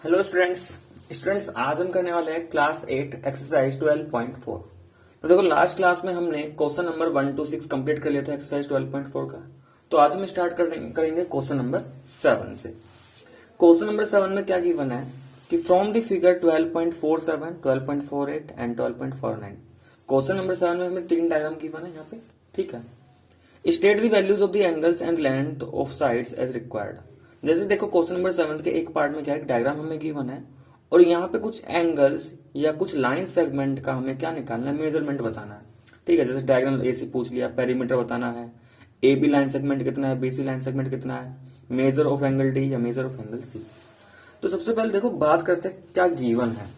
Hello students आज हम करने वाले हैं क्लास 8 एक्सरसाइज 12.4। तो देखो लास्ट क्लास में हमने क्वेश्चन नंबर 1 to 6 कंप्लीट कर लिया था एक्सरसाइज 12.4 का। तो आज हम स्टार्ट करेंगे क्वेश्चन नंबर 7 से। क्वेश्चन नंबर 7 में क्या गिवन है कि from the figure 12.47, 12.48 and 12.49। Question number 7 में हमें तीन डायग्राम गिवन है यहाँ पे, ठीक है। State the values of the angles and length of sides as required. जैसे देखो क्वेश्चन नंबर 7 के एक पार्ट में क्या है, डायग्राम हमें गिवन है और यहाँ पे कुछ एंगल्स या कुछ लाइन सेगमेंट का हमें क्या निकालना है, मेजरमेंट बताना है, ठीक है। जैसे डायग्राम ए से पूछ लिया, पेरीमीटर बताना है, ए बी लाइन सेगमेंट कितना है, बी सी लाइन सेगमेंट कितना है, मेजर ऑफ एंगल डी या मेजर ऑफ एंगल सी। तो सबसे पहले देखो बात करते हैं क्या गिवन है।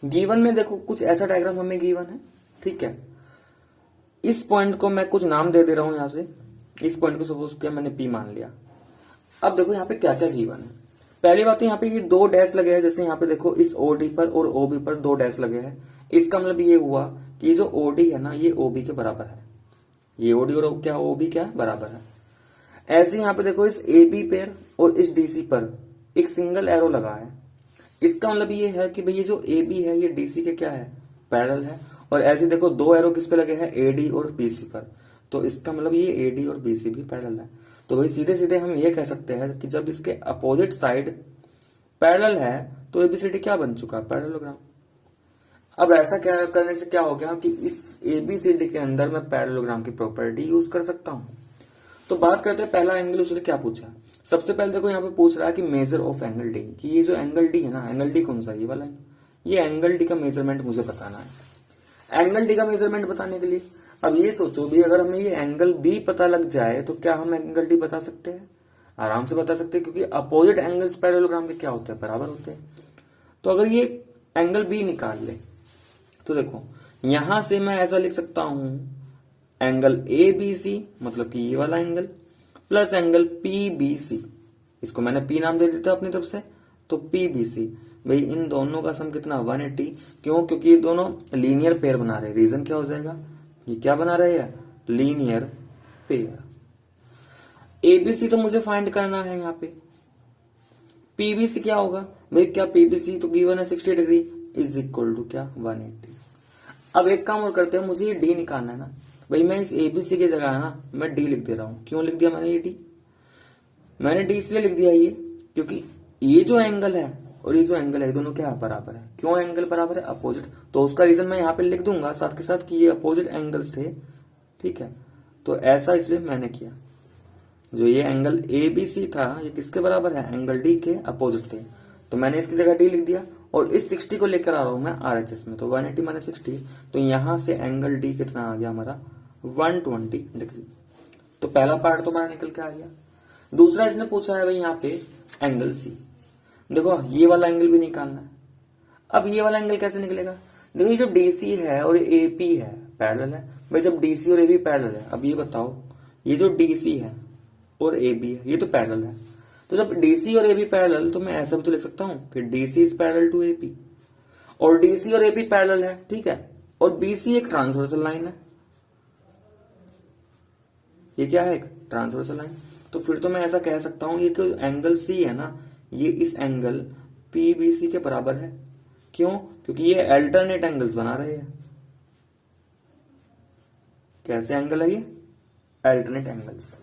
गिवन में देखो कुछ ऐसा डायग्राम हमें गिवन है, ठीक है। इस पॉइंट को मैं कुछ नाम दे रहा हूं यहां से। इस पॉइंट को सपोज किया मैंने पी मान लिया। अब देखो यहाँ पे क्या क्या गिवन है। पहली बात तो यहाँ पे ये दो डैश लगे हैं। जैसे यहाँ पे देखो इस ओडी पर और ओबी पर दो डैश लगे हैं। इसका मतलब ये हुआ कि जो ओडी है ना ये ओबी के बराबर है। ये ओडी और क्या ओबी क्या है, बराबर है। ऐसे यहाँ पे देखो इस ए बी पर और इस डीसी पर एक सिंगल एरो लगा है। इसका मतलब ये है कि भाई ये जो ए बी है ये डीसी के क्या है, पैरेलल है। और ऐसे देखो दो एरो किस पे लगे हैं, एडी और बीसी पर। तो इसका मतलब ये एडी और बीसी भी पैरेलल है। तो भाई सीधे सीधे हम ये कह सकते हैं कि जब इसके अपोजिट साइड पैरेलल है तो एबीसीडी क्या बन चुका है, पैरेललोग्राम। अब ऐसा क्या करने से क्या हो गया कि इस एबीसीडी के अंदर मैं पैरेललोग्राम की प्रॉपर्टी यूज कर सकता हूं। तो बात करते हैं पहला एंगल, उसने क्या पूछा। सबसे पहले देखो यहाँ पे पूछ रहा है कि मेजर ऑफ एंगल डी, कि ये जो एंगल डी है ना, एंगल डी कौन सा, ये वाला है। ये एंगल डी का मेजरमेंट मुझे बताना है। एंगल डी का मेजरमेंट बताने के लिए अब ये सोचो भी, अगर हमें ये एंगल बी पता लग जाए तो क्या हम एंगल डी बता सकते हैं, आराम से बता सकते हैं, क्योंकि अपोजिट एंगल्स पैरेललोग्राम के क्या होते हैं, बराबर होते हैं। तो अगर ये एंगल बी निकाल ले तो देखो यहां से मैं ऐसा लिख सकता हूं, एंगल ए बी सी मतलब कि ये वाला angle plus angle P B C. इसको मैंने पी नाम दे देता अपनी तरफ से, तो पी बी सी। भाई इन दोनों का सम कितना, 180। क्यों, क्योंकि ये दोनों लीनियर पेयर बना रहे। रीजन क्या हो जाएगा, ये क्या बना रहे हैं, लीनियर पेयर। एबीसी तो मुझे फाइंड करना है यहाँ पे। पीबीसी क्या होगा भाई, क्या पीबीसी तो गिवन है 60 डिग्री इज इक्वल टू क्या, 180। अब एक काम और करते हैं, मुझे ये डी निकालना है ना। भाई मैं इस एबीसी की जगह ना मैं डी लिख दे रहा हूं। क्यों लिख दिया मैंने ये डी, मैंने डी इसलिए लिख दिया ये क्योंकि ये जो एंगल है और ये जो एंगल है दोनों क्या बराबर है। क्यों एंगल बराबर है, अपोजिट। तो उसका रीजन मैं यहाँ पे लिख दूंगा साथ के साथ कि ये अपोजिट एंगल्स थे, ठीक है। तो ऐसा इसलिए मैंने किया। जो ये एंगल ए बी सी था ये किसके बराबर है, एंगल डी के अपोजिट थे। तो मैंने इसकी जगह डी लिख दिया और इस 60 को लेकर आ रहा हूं मैं आरएचएस में। तो 180 माइनस 60, तो यहां से एंगल डी कितना आ गया हमारा, 120 डिग्री। तो पहला पार्ट तो हमारा निकल के आ गया। दूसरा इसने पूछा है भाई यहाँ पे एंगल सी। देखो ये वाला एंगल भी निकालना है। अब ये वाला एंगल कैसे निकलेगा, देखो ये जो डीसी है और एपी है पैरेलल है। भाई जब डीसी और एबी पैरेलल है, अब ये बताओ ये जो डीसी है और एबी है ये तो पैरेलल है। तो जब डीसी और एबी पैरेलल, तो मैं ऐसा भी तो लिख सकता हूं कि DC is parallel to AP, और डीसी और एपी पैरेलल है, ठीक है। और बीसी एक ट्रांसवर्सल लाइन है। ये क्या है, एक ट्रांसवर्सल लाइन। तो फिर तो मैं ऐसा कह सकता हूं ये जो एंगल सी है ना ये इस एंगल पीबीसी के बराबर है। क्यों, क्योंकि ये अल्टरनेट एंगल्स बना रहे हैं। कैसे एंगल है ये, अल्टरनेट एंगल्स।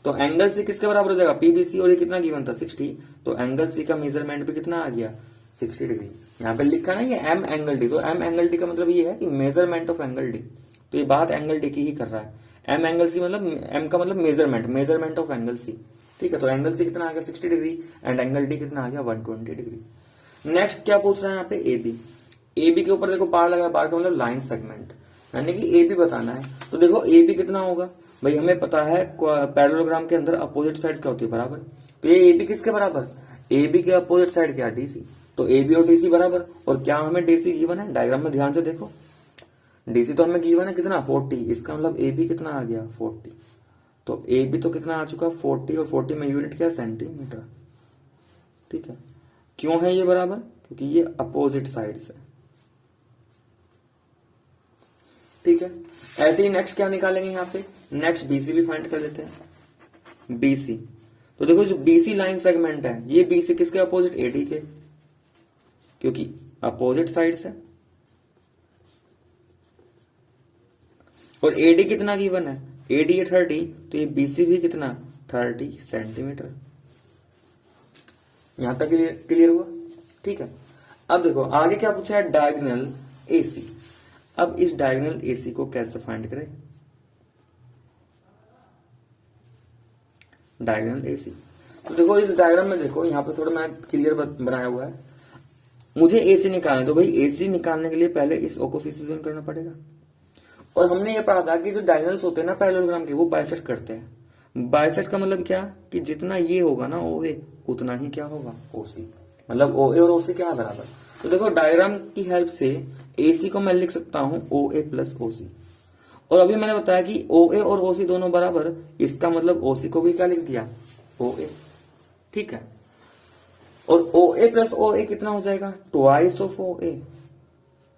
तो एंगल सी किसके बराबर हो जाएगा, पीबीसी। और ये कितना गिवन था, 60। तो एंगल सी का मेजरमेंट भी कितना आ गया, 60 डिग्री। यहां पे लिखा ना ये एम एंगल डी। तो एम एंगल डी का मतलब ये है कि मेजरमेंट ऑफ एंगल डी। तो ये बात एंगल डी की ही कर रहा है। एम एंगल सी मतलब एम का मतलब मेजरमेंट ऑफ एंगल सी, ठीक है। तो एंगल सी कितना आ गया, 60 डिग्री एंड एंगल डी कितना आ गया, 120 डिग्री। नेक्स्ट क्या पूछ रहा है यहाँ पे, एबी। एबी के ऊपर देखो बार लगा, बार का मतलब लाइन सेगमेंट, यानी कि एबी बताना है। तो देखो एबी कितना होगा, भाई हमें पता है पैरेललोग्राम के अंदर अपोजिट साइड क्या होती है, बराबर। तो ये एबी किसके बराबर, एबी के अपोजिट साइड क्या, डीसी। तो एबी और डीसी बराबर। और क्या हमें डीसी गिवन है, डायग्राम में ध्यान से देखो, डीसी तो हमें गिवन है कितना, 40। इसका मतलब एबी कितना आ गया, 40। तो एबी तो कितना आ चुका, 40। और 40 में यूनिट क्या, सेंटीमीटर, ठीक है। क्यों है ये बराबर, क्योंकि ये अपोजिट साइड्स है, ठीक है। ऐसे ही नेक्स्ट क्या निकालेंगे यहाँ पे, नेक्स्ट बीसी भी फाइंड कर लेते हैं। बीसी, तो देखो जो बीसी लाइन सेगमेंट है ये बीसी किसके अपोजिट, एडी के। क्योंकि अपोजिट साइड से। और एडी कितना गिवन है, एडी है 30, तो ये बीसी भी कितना 30 सेंटीमीटर। यहां तक क्लियर हुआ? ठीक है। अब देखो आगे क्या पूछा है, डायगोनल एसी। अब इस डायगोनल एसी को कैसे फाइंड करें, डायगोनल एसी। तो देखो इस डायग्राम में देखो, यहां पे थोड़ा मैं क्लियर बनाया हुआ है। मुझे एसी निकालना है, तो भाई एसी निकालने के लिए पहले इस ओ को सी से ज्वाइन करना पड़ेगा। और हमने ये पढ़ा था कि जो डायगोनल्स होते हैं ना पैरेललोग्राम के, वो बाइसेक्ट करते हैं। बाइसेक्ट का मतलब क्या, कि जितना ये होगा ना ओए, उतना ही क्या होगा ओसी, मतलब ओए और ओसी क्या बराबर। तो देखो डायग्राम की हेल्प से एसी को मैं लिख सकता हूं ओए प्लस ओसी। और अभी मैंने बताया कि ओए और ओसी दोनों बराबर, इसका मतलब ओसी को भी क्या लिख दिया, ओए। ठीक है। और ओए प्लस ओए कितना हो जाएगा, ट्वाइस ऑफ ओए।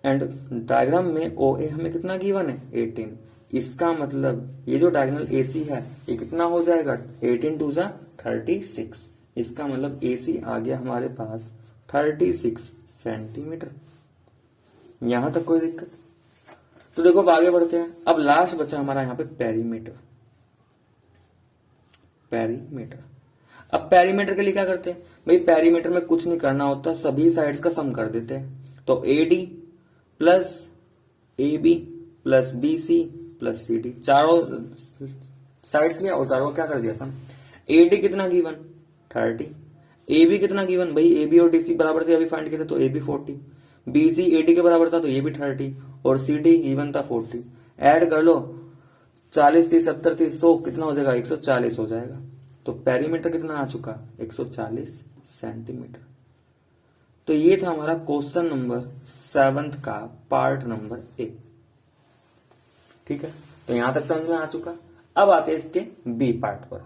एंड डायग्राम में ओए हमें कितना गिवन है, 18। इसका मतलब ये जो डायगोनल एसी है ये कितना हो जाएगा, 18 टू जा 36। इसका मतलब एसी आ गया हमारे पास 36 सेंटीमीटर। यहां तक कोई दिक्कत? तो देखो अब आगे बढ़ते हैं। अब लास्ट बचा हमारा यहाँ पे पेरीमीटर। पेरीमीटर, अब पेरीमीटर के लिए क्या करते हैं भाई, पेरीमीटर में कुछ नहीं करना होता, सभी साइड्स का सम कर देते हैं। तो AD plus A B plus B C plus C D, चारों साइड्स लिया और चारों को क्या कर दिया सम। एडी कितना गिवन 30, ए बी कितना गिवन, भाई ए बी और डी सी बराबर थे अभी फाइंड किया था, तो A B 40, B C A D के बराबर था तो ये भी 30, और सी डी गिवन था 40। ऐड कर लो, 40 30 70 30 100 कितना हो जाएगा, 140 हो जाएगा। तो पेरीमीटर कितना आ चुका, 140 सेंटीमीटर। तो ये था हमारा क्वेश्चन नंबर 7 का पार्ट नंबर ए। ठीक है, तो यहां तक समझ में आ चुका। अब आते हैं इसके बी पार्ट पर।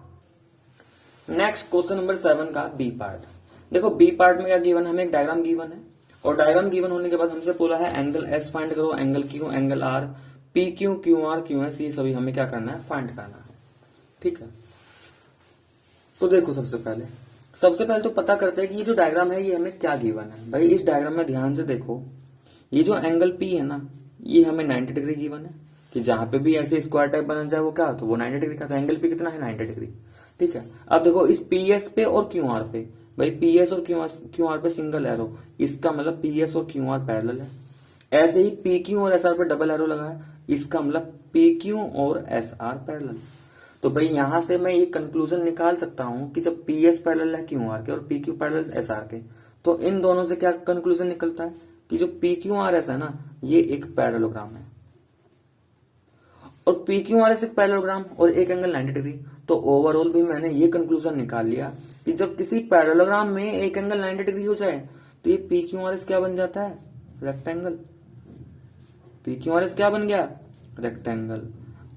नेक्स्ट क्वेश्चन नंबर 7 का बी पार्ट। देखो बी पार्ट में क्या गिवन है, हमें एक डायग्राम गिवन है, और डायग्राम गिवन होने के बाद हमसे बोला है एंगल एस फाइंड करो, angle Q, angle R, P Q, Q R, Q S, ये सभी हमें क्या करना है, फाइंड करना है। ठीक है, तो देखो सबसे पहले तो पता करते हैं कि ये जो डायग्राम है ये हमें क्या गिवन है। भाई इस डायग्राम में ध्यान से देखो, ये जो एंगल पी है ना, ये हमें 90 डिग्री गिवन है, कि जहां पे भी ऐसे स्क्वायर टाइप बना जाए वो क्या तो वो 90 डिग्री का। तो एंगल पी कितना है, 90 डिग्री। ठीक है, अब देखो इस पी एस पे और क्यू आर पे, भाई पी एस और क्यू आर पे सिंगल एरो, इसका मतलब पी एस और क्यू आर पैरेलल है। ऐसे ही पी क्यू और एस आर पे डबल एरो लगा है, इसका मतलब पी क्यू और एस आर पैरेलल। तो भाई यहां से मैं ये कंक्लूजन निकाल सकता हूं कि जब पी एस पैरेलल है क्यू आर के और P Q parallel S R के, तो इन दोनों से क्या कंक्लूजन निकलता है कि जो पी क्यू आर एस है ना, ये एक पैरेललोग्राम है। और पी क्यू आर एस एक पैरेललोग्राम और एक एंगल 90 डिग्री। तो ओवरऑल भी मैंने ये कंक्लूजन निकाल लिया कि जब किसी पैरेललोग्राम में एक एंगल 90 डिग्री हो जाए तो ये पी क्यू आर एस क्या बन जाता है, rectangle. P Q R S क्या बन गया, रेक्टेंगल।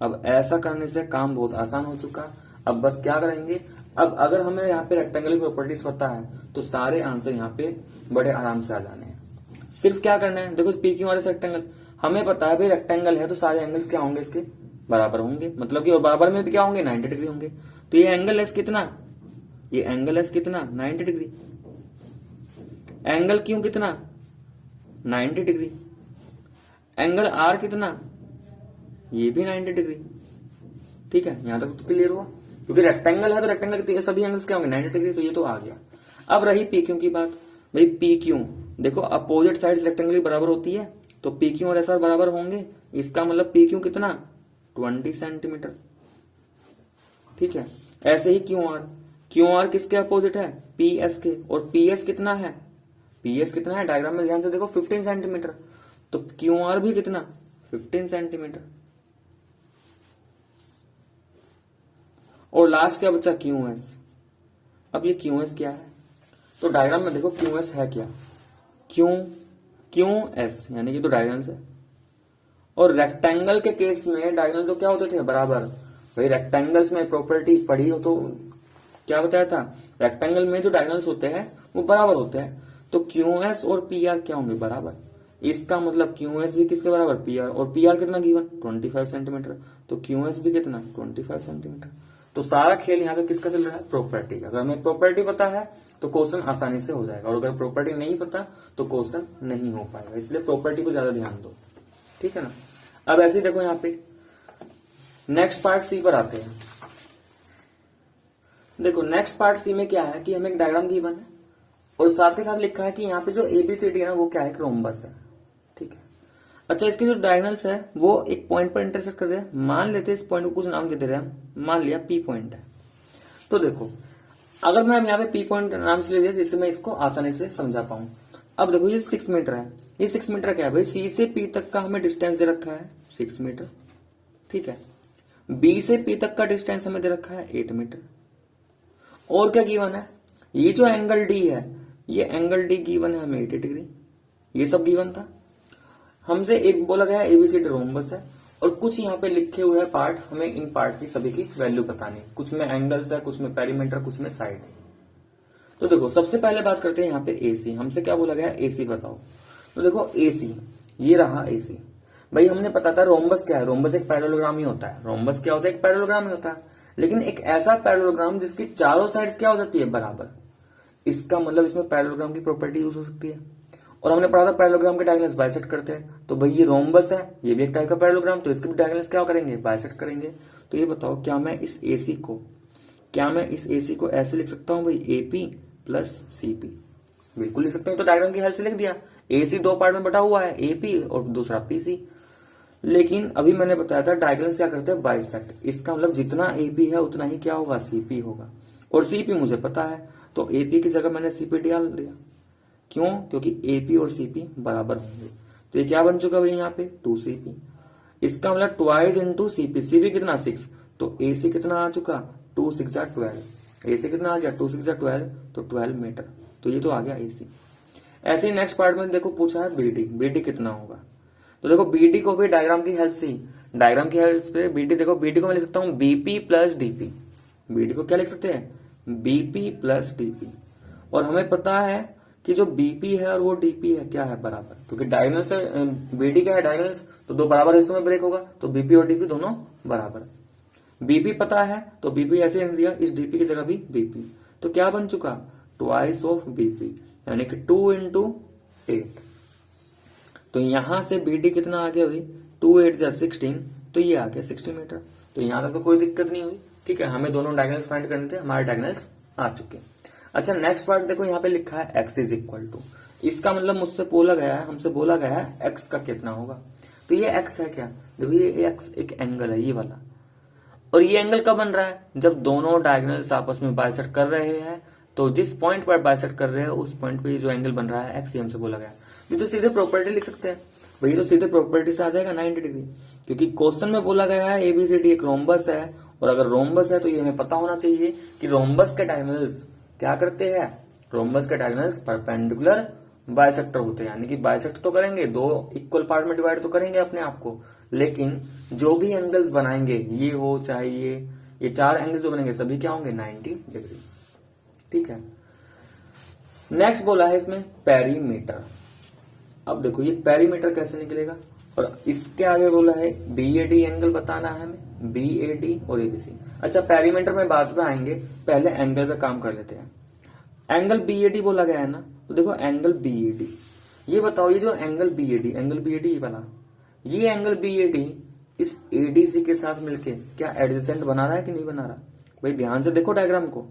अब ऐसा करने से काम बहुत आसान हो चुका। अब बस क्या करेंगे, अब अगर हमें यहाँ पे रेक्टेंगल की प्रॉपर्टीज पता है तो सारे आंसर यहाँ पे बड़े आराम से आ जाने हैं। सिर्फ क्या करना है, देखो P Q R S rectangle, हमें पता है भाई रेक्टेंगल है तो सारे एंगल्स क्या होंगे, इसके बराबर होंगे, मतलब कि बराबर में भी क्या होंगे, 90 डिग्री होंगे। तो ये एंगल एस कितना, ये एंगल एस कितना 90 डिग्री। एंगल क्यू कितना 90 डिग्री। एंगल आर कितना, ये भी 90 डिग्री। ठीक है, यहां तक तो क्लियर हुआ, क्योंकि रेक्टेंगल है तो रेक्टेंगल के सभी एंगल्स क्या होंगे, 90 डिग्री। तो ये तो आ गया। अब रही पी क्यू की बात। भाई पी क्यू देखो, अपोजिट साइड्स रेक्टेंगल की बराबर होती है, तो पी क्यू और एस आर बराबर होंगे। इसका मतलब पी क्यू कितना 20 सेंटीमीटर। ठीक है, ऐसे ही क्यू आर किसके अपोजिट है, पी एस के, और पी एस कितना है, पी एस कितना है, डायग्राम में ध्यान से देखो 15 सेंटीमीटर। तो क्यू आर भी कितना 15 सेंटीमीटर। और लास्ट क्या बचा, क्यू एस। अब ये क्यू एस क्या है, तो डायग्राम में देखो क्यू एस है क्या, क्यू एस यानी कि तो डायगोनल्स है। और रेक्टेंगल के केस में डायगोनल तो क्या होते थे, बराबर। भाई रेक्टेंगल्स में प्रॉपर्टी पढ़ी हो तो क्या बताया था, रेक्टेंगल में जो डायगोनल्स होते हैं वो बराबर होते हैं। तो क्यू एस और पी आर क्या होंगे, बराबर। इसका मतलब क्यू एस भी किसके बराबर, पी आर। और पी आर कितना गिवन 25 सेंटीमीटर, तो क्यू एस भी कितना 25 सेंटीमीटर। तो सारा खेल यहाँ पे किसका चल रहा है, प्रॉपर्टी। अगर हमें प्रॉपर्टी पता है तो क्वेश्चन आसानी से हो जाएगा, और अगर प्रॉपर्टी नहीं पता तो क्वेश्चन नहीं हो पाएगा, इसलिए प्रॉपर्टी पे ज्यादा ध्यान दो, ठीक है ना। अब ऐसे ही देखो यहाँ पे नेक्स्ट पार्ट सी पर आते हैं। देखो नेक्स्ट पार्ट सी में क्या है कि हमें एक डायग्राम गिवन है और साथ के साथ लिखा है कि यहाँ पे जो एबीसीडी है ना वो क्या है, एक रोम्बस है, ठीक है। अच्छा, इसके जो डायगोनल्स है वो एक पॉइंट पर इंटरसेक्ट कर रहे हैं। मान लेते हैं इस पॉइंट को कुछ नाम दे दे रहे हैं, मान लिया पी पॉइंट है। तो देखो अगर मैं यहाँ पे पी पॉइंट नाम से ले दिया जिससे मैं इसको आसानी से समझा पाऊं। अब देखो ये 6 मीटर है, ये 6 मीटर क्या है भाई, सी से पी तक का हमें डिस्टेंस दे रखा है 6 मीटर, ठीक है। बी से पी तक का डिस्टेंस हमें दे रखा है 8 मीटर। और क्या गिवन है, ये जो एंगल डी है, ये एंगल डी गिवन है हमें 80 डिग्री, ये सब गिवन था हमसे। एक बोला गया एबीसीडी रोम्बस है और कुछ यहाँ पे लिखे हुए हैं पार्ट, हमें इन पार्ट की सभी की वैल्यू बतानी, कुछ में एंगल्स है, कुछ में पेरीमीटर, कुछ में साइड। तो देखो सबसे पहले बात करते हैं यहाँ पे एसी, हमसे क्या बोला गया, एसी बताओ। तो देखो एसी, ये रहा एसी। भाई हमने पता था रोम्बस क्या है, रोम्बस एक पैरेललोग्राम ही होता है। रोम्बस क्या होता है, एक पैरेललोग्राम ही होता है, लेकिन एक ऐसा पैरेललोग्राम जिसकी चारों साइड्स क्या हो जाती है, बराबर। इसका मतलब इसमें पैरेललोग्राम की प्रॉपर्टी यूज हो सकती है। और हमने पढ़ा था पैरेललोग्राम के डायगोनल्स बाइसेक्ट करते हैं, तो भाई ये रोम्बस है, ये भी एक टाइप का पैरेललोग्राम, तो इसके भी डायगोनल्स क्या करेंगे, बाइसेक्ट करेंगे। तो ये बताओ क्या मैं इस एसी को ऐसे लिख सकता हूं भाई, एपी प्लस सीपी, बिल्कुल लिख सकते हैं। तो डायग्राम की हेल्प से लिख दिया, एसी 2 पार्ट में बटा हुआ है, एपी और दूसरा पीसी। लेकिन अभी मैंने बताया था डायगोनल्स क्या करते हैं, बाइसेक्ट। इसका मतलब जितना एपी है उतना ही क्या होगा, सीपी होगा। और सीपी मुझे पता है, तो एपी की जगह मैंने सीपी डाल दिया। क्यों, क्योंकि एपी और सीपी बराबर होंगे। तो ये क्या बन चुका भाई यहाँ पे 2cp। इसका मतलब ट्वाइस इंटू सीपी, सीपी कितना 6, तो एसी कितना आ चुका 2 6 12, एसी कितना आ गया 2 6 12, तो 12 मीटर। तो ये तो आ गया एसी। ऐसे ही नेक्स्ट पार्ट में देखो पूछा है बीडी, बीडी कितना होगा। तो देखो बीडी को भी डायग्राम की हेल्प से, डायग्राम की हेल्प से बीडी, देखो बीडी को मैं लिख सकता हूँ बीपी प्लस डीपी। बीडी को क्या लिख सकते हैं, बीपी प्लस डीपी। और हमें पता है कि जो बीपी है और वो डीपी है क्या है, बराबर, क्योंकि डायगोनल से बीडी क्या है, डायगोनल्स, तो 2 बराबर हिस्सों में ब्रेक होगा, तो बीपी और डीपी दोनों बराबर। बीपी पता है तो बीपी ऐसे लिख दिया, इस डीपी की जगह भी बीपी। तो क्या बन चुका, ट्वाइस ऑफ बीपी, यानी कि 2 इंटू 8। तो यहां से बीडी कितना आ गया भाई, 2 8 जा 16, तो ये आ गया 60 मीटर। तो यहां तक तो कोई दिक्कत नहीं हुई, ठीक है। हमें दोनों डायगोनल्स फाइंड करने थे, हमारे डायगोनल्स आ चुके। अच्छा नेक्स्ट पार्ट देखो, यहाँ पे लिखा है x इज इक्वल टू, इसका मतलब मुझसे बोला गया है, हमसे बोला गया है x का कितना होगा। तो ये x है क्या, देखो ये x एक एंगल है, ये वाला। और ये एंगल कब बन रहा है, जब दोनों डायगोनल्स आपस में बाइसेक्ट कर रहे हैं। तो जिस पॉइंट पर बाइसेक्ट कर रहे हैं उस पॉइंट पे जो एंगल बन रहा है x, ये हमसे बोला गया। ये तो सीधे प्रॉपर्टी लिख सकते हैं भाई, तो सीधे प्रॉपर्टी से आ जाएगा 90 डिग्री, क्योंकि क्वेश्चन में बोला गया है एबीसीडी एक रोम्बस है। और अगर रोम्बस है तो ये हमें पता होना चाहिए कि रोम्बस के डायगोनल्स क्या करते हैं, रोम्बस के डायगोनल्स परपेंडिकुलर बाइसेक्टर होते हैं, यानी कि बाइसेक्ट तो करेंगे, 2 इक्वल पार्ट में डिवाइड तो करेंगे अपने आप को, लेकिन जो भी एंगल्स बनाएंगे, ये हो चाहे ये 4 एंगल्स जो बनेंगे सभी क्या होंगे 90 डिग्री, ठीक है। नेक्स्ट बोला है इसमें पेरीमीटर। अब देखो ये पेरीमीटर कैसे निकलेगा, और इसके आगे बोला है बीएडी एंगल बताना है हमें, बीएडी और एबीसी। अच्छा पेरीमीटर में बाद में आएंगे, पहले एंगल पे काम कर लेते हैं। एंगल बीएडी बोला गया है ना, तो देखो एंगल बीएडी, ये बताओ ये जो एंगल बीएडी, एंगल बीएडी वाला, ये एंगल बीएडी इस एडीसी के साथ मिलके क्या एडजेसेंट बना रहा है कि नहीं बना रहा। भाई ध्यान से देखो डायग्राम को,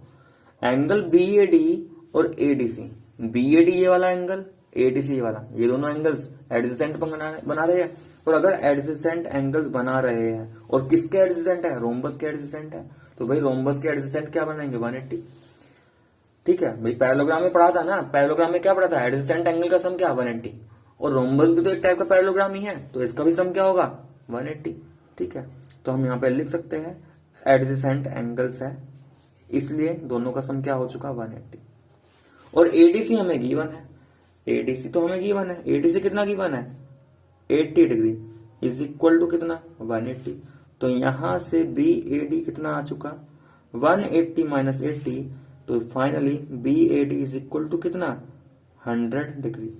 एंगल बीएडी और एडीसी, बीएडी ये वाला एंगल, एडीसी ये वाला, ये दोनों एंगल्स एडजेसेंट बना रहे हैं। और अगर एडजेसेंट एंगल्स बना रहे हैं, और किसके एडजेसेंट है, रोम्बस के एडजेसेंट है, तो भाई रोम्बस के एडजेसेंट क्या बनाएंगे 180, ठीक है। भाई पैरेललोग्राम में पढ़ा था ना, पैरेललोग्राम में क्या पढ़ा था, एडजेसेंट एंगल का सम क्या 180, और रोम्बस भी तो एक टाइप का पैरेललोग्राम ही है, तो इसका भी सम क्या होगा 180, ठीक है। तो हम यहाँ पे लिख सकते हैं एडजेसेंट एंगल्स है, इसलिए दोनों का सम क्या हो चुका 180। और एडीसी हमें गिवन है, एडीसी तो हमें गिवन है, एडीसी कितना गिवन है 80 डिग्री इज इक्वल टू कितना 180। तो यहां से बी एडी कितना आ चुका 180 माइनस 80, तो finally B AD is equal to कितना 100 डिग्री,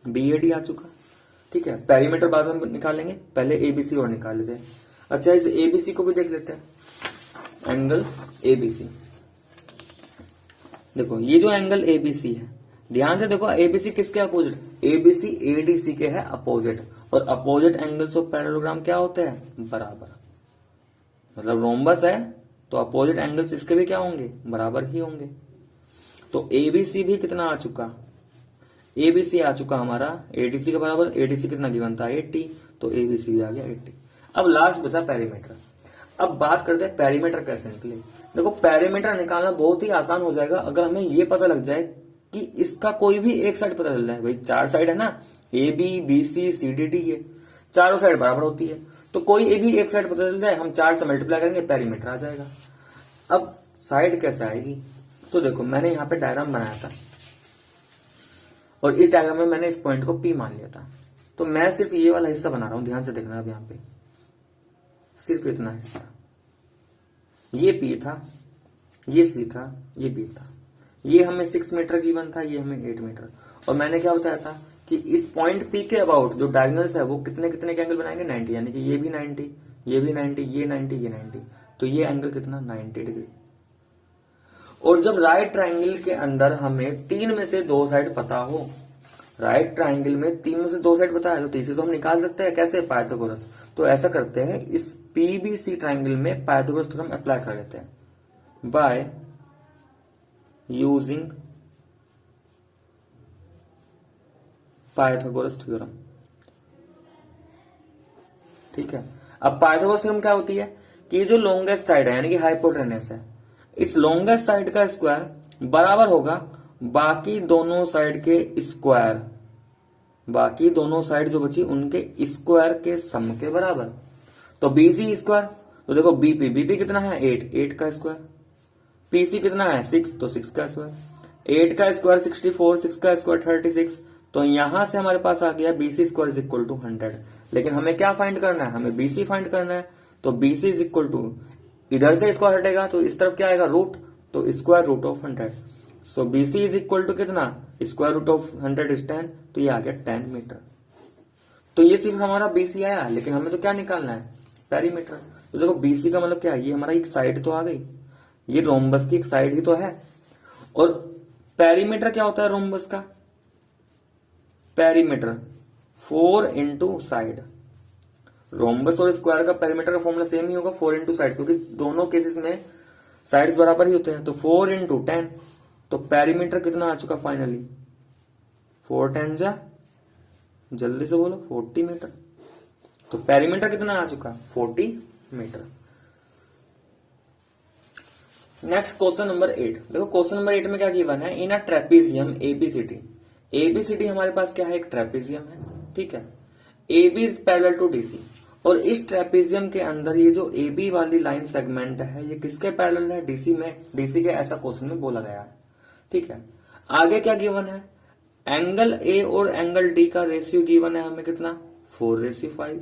बी एडी आ चुका, ठीक है। पेरीमीटर बाद में निकालेंगे, पहले एबीसी और निकाल लेते हैं। अच्छा इस एबीसी को भी देख लेते हैं। Angle ABC. देखो ये जो एंगल एबीसी है, ध्यान से देखो, एबीसी किसके अपोजिट, एबीसी एडीसी के है अपोजिट, और अपोजिट एंगल्स ऑफ पैरेललोग्राम क्या होते हैं, बराबर। मतलब रोम्बस है तो अपोजिट एंगल्स इसके भी क्या होंगे, बराबर ही होंगे। तो एबीसी भी कितना आ चुका, एबीसी आ चुका हमारा एडीसी के बराबर। एडीसी कितना गिवन था, 80, तो एबीसी भी आ गया 80। अब लास्ट बचा पेरीमीटर। अब बात करते हैं पेरीमीटर कैसे निकले। देखो पेरीमीटर निकालना बहुत ही आसान हो जाएगा अगर हमें ये पता लग जाए कि इसका कोई भी एक साइड पता चल जाए। भाई 4 साइड है ना, A B B C C D D, ये चारों साइड बराबर होती है, तो कोई ए भी एक साइड पता चल जाए, हम 4 से मल्टीप्लाई करेंगे, पेरीमीटर आ जाएगा। अब साइड कैसे आएगी, तो देखो मैंने यहाँ पे डायग्राम बनाया था, और इस डायग्राम में मैंने इस पॉइंट को P मान लिया था। तो मैं सिर्फ ये वाला हिस्सा बना रहा हूं, ध्यान से देखना। अब यहाँ पे सिर्फ इतना हिस्सा, ये P था, ये C था, ये B था। ये हमें 6 मीटर गिवन था, ये हमें 8 मीटर। और मैंने क्या बताया था कि इस पॉइंट P के अबाउट जो डायगोनल्स है वो कितने कितने के एंगल बनाएंगे, 90, यानी कि ये भी 90, ये भी 90, ये 90, ये 90। तो ये एंगल कितना, 90 डिग्री। और जब राइट ट्राइंगल के अंदर हमें 3 में से 2 साइड पता हो, राइट ट्राइंगल में 3 में से 2 साइड पता है, तो तीसरी तो हम निकाल सकते हैं। कैसे, पाइथागोरस। तो ऐसा करते हैं, इस पीबीसी ट्राइंगल में पाइथागोरस थ्योरम अप्लाई कर लेते हैं बाय यूजिंग पाइथागोरस थ्योरम। ठीक है। अब पाइथागोरस थ्योरम क्या होती है कि जो लॉन्गेस्ट साइड है यानी कि हाइपोटेनस है, इस लॉन्गेस्ट साइड का स्क्वायर बराबर होगा बाकी दोनों साइड के स्क्वायर, बाकी दोनों साइड जो बची उनके स्क्वायर के सम के बराबर। तो बीसी स्क्वायर, तो देखो बीपी कितना है, 8 का स्क्वायर। पीसी कितना है, 6, तो 6 का स्क्वायर। 8 का स्क्वायर 64, 6 का स्क्वायर 36। तो यहां से हमारे पास आ गया BC square is equal to 100। लेकिन हमें क्या फाइंड करना है, हमें बीसी फाइंड करना है। तो बीसी इज इक्वल टू, इधर से स्क्वायर हटेगा तो इस तरफ क्या आएगा, रूट, तो square root of 100। So BC is equal to कितना, स्क्वायर रूट ऑफ 100 इज 10, तो ये आ गया 10 मीटर। तो ये सिर्फ हमारा बीसी आया, लेकिन हमें तो क्या निकालना है, पेरीमीटर। तो देखो बीसी का मतलब क्या है, ये हमारा एक साइड तो आ गई, ये रोम्बस की एक साइड ही तो है। और पेरीमीटर क्या होता है रोम्बस का, पेरीमीटर 4 इंटू साइड। रोम्बस और स्क्वायर का पेरीमीटर का फॉर्मूला सेम ही होगा, 4 इंटू साइड, क्योंकि दोनों केसेस में साइड्स बराबर ही होते हैं। तो 4 इंटू 10, तो पेरीमीटर कितना आ चुका फाइनली, 4 10 जा, जल्दी से बोलो, 40 मीटर। तो पेरीमीटर कितना आ चुका, 40 मीटर। Next question number 8। देखो क्वेश्चन नंबर 8 में क्या गिवन है, इन अ ट्रेपीजियम एबीसीडी। एबीसीडी हमारे पास क्या है, एक ट्रेपीजियम है, ठीक है। AB is parallel to DC, और इस ट्रेपीजियम के अंदर ये जो AB वाली लाइन सेगमेंट है ये किसके पैरेलल है, डीसी में, डीसी के, ऐसा क्वेश्चन में बोला गया है, ठीक है। आगे क्या गिवन है, एंगल A और एंगल D का रेशियो गिवन है हमें कितना, 4:5,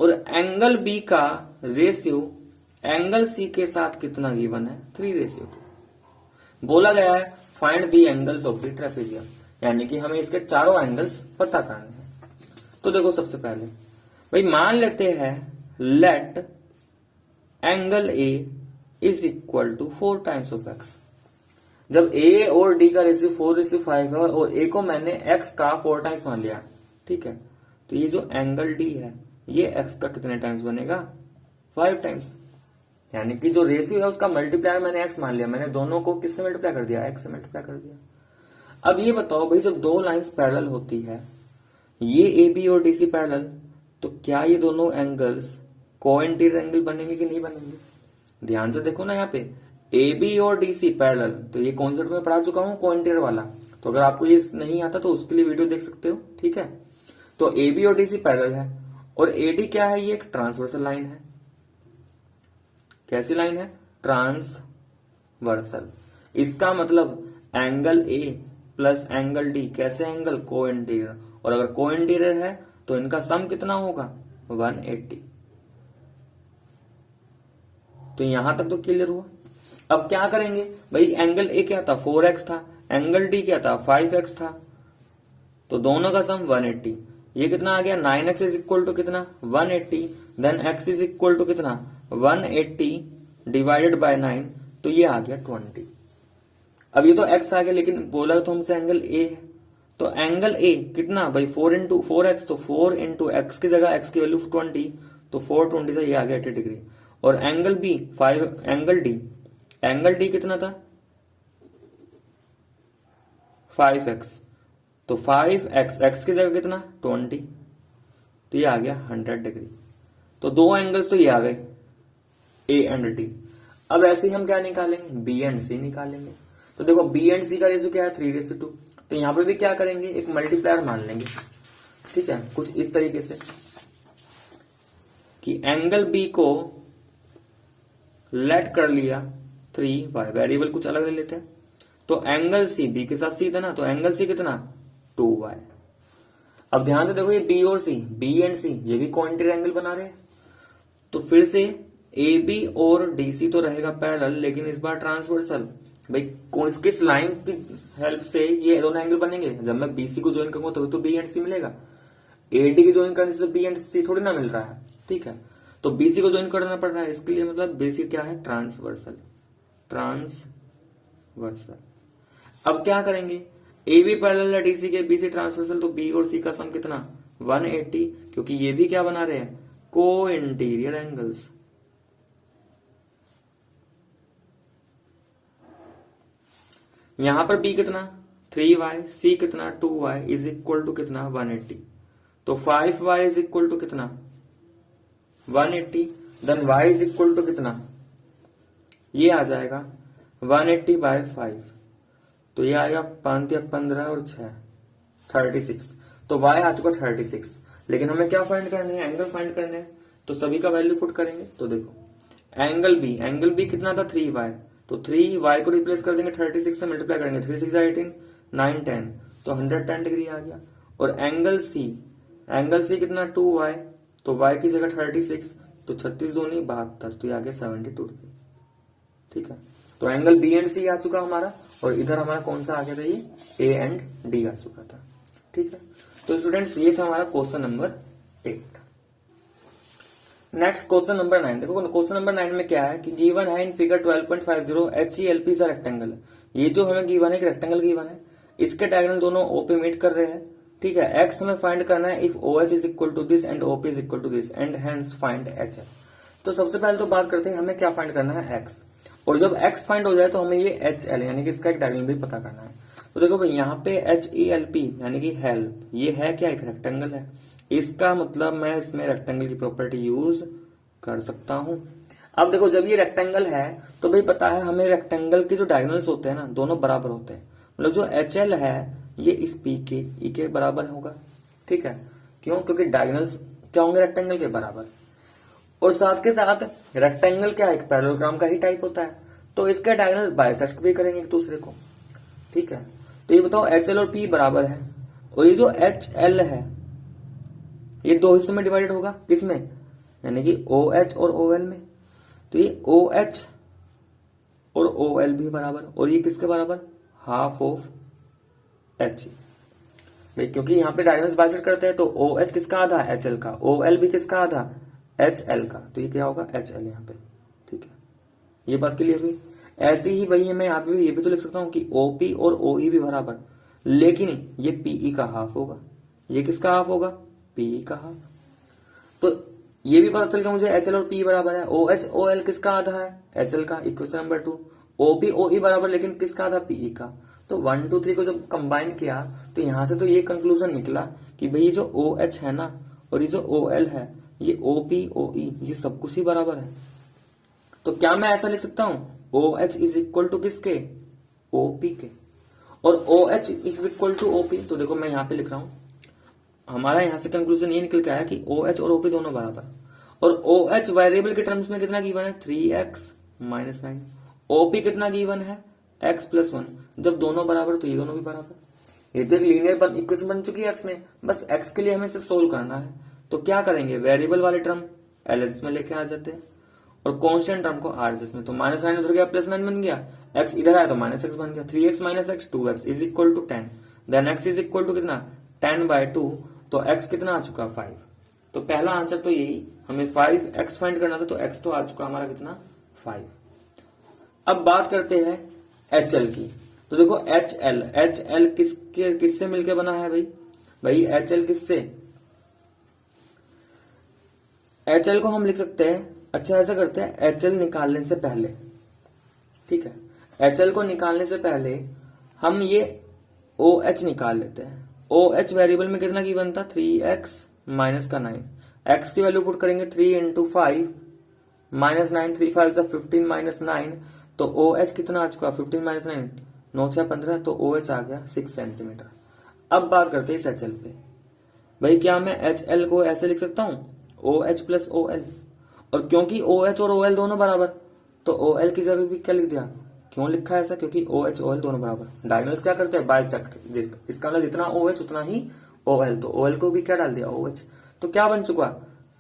और एंगल B का रेशियो एंगल C के साथ कितना गिवन है, 3:2। बोला गया है find the angles of the trapezium, यानी कि हमें इसके चारों एंगल्स पता करने हैं। तो देखो सबसे पहले भाई मान लेते हैं let angle A is equal to 4 times of x। जब A और D का रेशियो 4:5 है और A को मैंने x का 4 टाइम्स मान लिया, ठीक है, तो ये जो एंगल D है ये x का कितने टाइम्स बनेगा, 5 टाइम्स। यानी कि जो रेशियो है उसका मल्टीप्लायर मैंने x मान लिया, मैंने दोनों को किससे मल्टीप्लाई कर दिया, x से मल्टीप्लाई कर दिया। अब ये बताओ भाई, जब दो लाइंस पैरेलल होती है, ये AB और DC पैरेलल, तो क्या ये दोनों एंगल्स को-इंटीरियर एंगल बनेंगे कि नहीं बनेंगे। ध्यान से देखो ना, यहाँ पे AB और DC पैरेलल, तो ये कॉन्सेप्ट में पढ़ा चुका हूं को-इंटीरियर वाला, तो अगर आपको ये नहीं आता तो उसके लिए वीडियो देख सकते हो, ठीक है। तो AB और DC पैरेलल है, और AD क्या है, ये एक ट्रांसवर्सल लाइन है। कैसी लाइन है, ट्रांसवर्सल। इसका मतलब angle A plus angle D कैसे एंगल, को-इंटीरियर, और अगर को-इंटीरियर है तो इनका सम कितना होगा, 180। तो यहां तक तो क्लियर हुआ। अब क्या करेंगे भाई, एंगल A क्या था, 4x था, एंगल D क्या था, 5x था, तो दोनों का सम 180। ये कितना आ गया, 9x इज इक्वल टू कितना, 180, then x is equal to कितना, 180 डिवाइडेड बाय 9, तो ये आ गया 20। अब ये तो x आ गया, लेकिन बोला तो हमसे एंगल a है, तो एंगल a कितना भाई 4 इंटू 4x, तो 4 इंटू एक्स की जगह x की वैल्यू 20, तो 420 से ये आ गया 80 डिग्री। और एंगल b 5, एंगल d कितना था 5x, तो 5x, x की जगह कितना 20, तो ये आ गया 100 डिग्री। तो दो एंगल्स तो ये आ गए a एंड d। अब ऐसे ही हम क्या निकालेंगे, b एंड c निकालेंगे। तो देखो b एंड c का रेशियो क्या है 3:2, तो यहां पर भी क्या करेंगे, एक मल्टीप्लायर मान लेंगे, ठीक है, कुछ इस तरीके से कि एंगल b को लेट कर लिया 3y, वेरिएबल कुछ अलग ले लेते हैं, तो एंगल c b के साथ सीधा ना, तो एंगल c कितना 2y। अब ध्यान से देखो ये b और c, b एंड c ये भी क्वाड्रेंट एंगल बना रहे हैं, तो फिर से AB और DC तो रहेगा पैरेलल, लेकिन इस बार ट्रांसवर्सल। भाई किस लाइन की हेल्प से ये दोनों एंगल बनेंगे, जब मैं BC को ज्वाइन करूंगा तभी तो B एंड C मिलेगा। AD की ज्वाइन करने से B एंड C थोड़ी ना मिल रहा है, ठीक है, तो BC को ज्वाइन करना पड़ रहा है, इसके लिए मतलब बेसिक क्या है ट्रांसवर्सल। अब क्या करेंगे, AB पैरेलल है DC के, BC ट्रांसवर्सल, तो B और C का सम कितना 180, क्योंकि ये भी क्या बना रहे हैं को इंटीरियर एंगल्स। यहां पर B कितना 3y, C कितना 2y इज इक्वल टू कितना 180, तो 5y इज इक्वल टू कितना 180, then y is equal to कितना, ये आ जाएगा 180 बाय 5, तो ये आएगा 5 या 15 और 6 36, तो y आ चुका 36। लेकिन हमें क्या फाइंड करने हैं, एंगल फाइंड करने हैं, तो सभी का वैल्यू पुट करेंगे। तो देखो एंगल B कितना था 3y, तो 3y को रिप्लेस कर देंगे 36 से, मल्टीप्लाई करेंगे 3 6 18 9 10, तो 110 डिग्री आ गया। और एंगल C कितना 2y, तो y की जगह 36, तो 36 दूनी 72, तो ये आ गया 72 डिग्री, ठीक है। तो एंगल B एंड C आ चुका हमारा, और इधर हमारा कौन सा आ गया था, ये A एंड D आ चुका था, ठीक है। तो स्टूडेंट्स ये था हमारा question number 8। Next question number 9, देखो क्वेश्चन नंबर 9 में क्या है कि गिवन है in figure 12.50 HELP is a rectangle. ये जो हमें गिवन है एक रेक्टेंगल गिवन है, इसके डायगोनल दोनों O पे मीट कर रहे हैं, ठीक है। X हमें फाइंड करना है if OH is equal to this and OP is equal to this and hence find HL। तो सबसे पहले तो बात करते हैं हमें क्या फाइंड करना है X, और जब X फाइंड हो जाए तो हमें ये HL यानी कि इसका एक डायगोनल भी पता करना है। तो देखो भाई यहाँ पे HELP यानी कि हेल्प, ये है क्या, एक रेक्टेंगल है, इसका मतलब मैं इसमें रेक्टेंगल की प्रॉपर्टी यूज कर सकता हूं। अब देखो जब ये रेक्टेंगल है तो भाई पता है हमें रेक्टेंगल के जो डायगोनल्स होते हैं ना दोनों बराबर होते हैं, मतलब जो HL है ये इस P के E के बराबर होगा, ठीक है। क्यों, क्योंकि डायगोनल्स क्या होंगे रेक्टेंगल के बराबर, और साथ के साथ रेक्टेंगल क्या एक पैरेललोग्राम का ही टाइप होता है, तो इसके डायगोनल्स बाइसेक्ट भी करेंगे एक दूसरे को, ठीक है। तो ये बताओ HL और P बराबर है, और ये जो HL है ये दो हिस्सों में डिवाइडेड होगा, किसमें, यानी कि OH और OL में, तो ये OH और OL भी बराबर, और ये किसके बराबर हाफ ऑफ H, भाई क्योंकि यहाँ पे डायगोनल्स बाइसेक्ट करते हैं, तो OH किसका आधा HL का, OL भी किसका आधा HL का, तो ये क्या होगा HL यहाँ पे, ठीक है। ये बात क्लियर हुई। ऐसे ही भाई मैं यहाँ पे ये भी तो लिख सकता हूँ कि OP और OE भी बराबर, लेकिन ये PE का हाफ होगा, ये किसका हाफ होगा PE का हाफ। तो ये भी पता चल गया मुझे HL और P बराबर है, OH OL किसका आधा है HL का, इक्वेशन नंबर 2। OP OE बराबर, लेकिन किसका आधा PE का। तो 1 2 3 को जब कंबाइन किया तो यहां से तो ये कंक्लूजन निकला कि भाई जो OH है ना और ये जो OL है ये OP OE ये सब कुछ ही बराबर है। तो क्या मैं ऐसा लिख सकता हूं OH इज इक्वल टू किसके OP के, और OH is equal to OP। तो देखो मैं यहां पे लिख रहा हूं, हमारा यहां से कंक्लूजन ये निकल के आया कि OH और OP दोनों बराबर, और OH वेरिएबल के टर्म्स में कितना गिवन है 3x माइनस 9, OP कितना गिवन है x प्लस 1, जब दोनों बराबर तो ये दोनों भी बराबर। ये तो एक लीनियर इक्वेशन बन चुकी है x में, बस x के लिए हमें इसे सोल्व करना है। तो क्या करेंगे, वेरिएबल वाले टर्म LHS में लेके आ जाते हैं और कांस्टेंट टर्म को RHS में, तो माइनस 9 उधर गया प्लस 9 बन गया, x इधर आया तो माइनस x बन गया, 3x minus x 2x is equal to 10, then x is equal to कितना 10/2, तो x कितना आ चुका 5। तो पहला आंसर तो यही, हमें 5x फाइंड करना था, तो x तो आ चुका हमारा कितना 5। अब बात करते हैं HL की। तो देखो HL किससे मिलके बना है भाई HL किससे, HL को हम लिख सकते हैं, अच्छा ऐसा करते हैं HL निकालने से पहले, ठीक है, HL को निकालने से पहले हम ये OH निकाल लेते हैं। OH वेरिएबल में कितना गिवन था, 3x माइनस का 9, x की वैल्यू पुट करेंगे 3 इंटू 5 माइनस 9, 3 5 से 15 माइनस 9, तो OH कितना आ चुका, 15 माइनस 9 9 6 15, तो OH आ गया 6 सेंटीमीटर। अब बात करते हैं इस HL पे। भाई क्या मैं HL को ऐसे लिख सकता हूं, OH प्लस OL, और क्योंकि OH और OL दोनों बराबर, तो OL की जगह भी क्या लिख दिया, क्यों लिखा है ऐसा, क्योंकि OH OL दोनों बराबर, डायगोनल्स क्या करते हैं, बाइसेक्ट, इसका मतलब जितना OH उतना ही OL, तो OL को भी क्या डाल दिया OH, तो क्या बन चुका,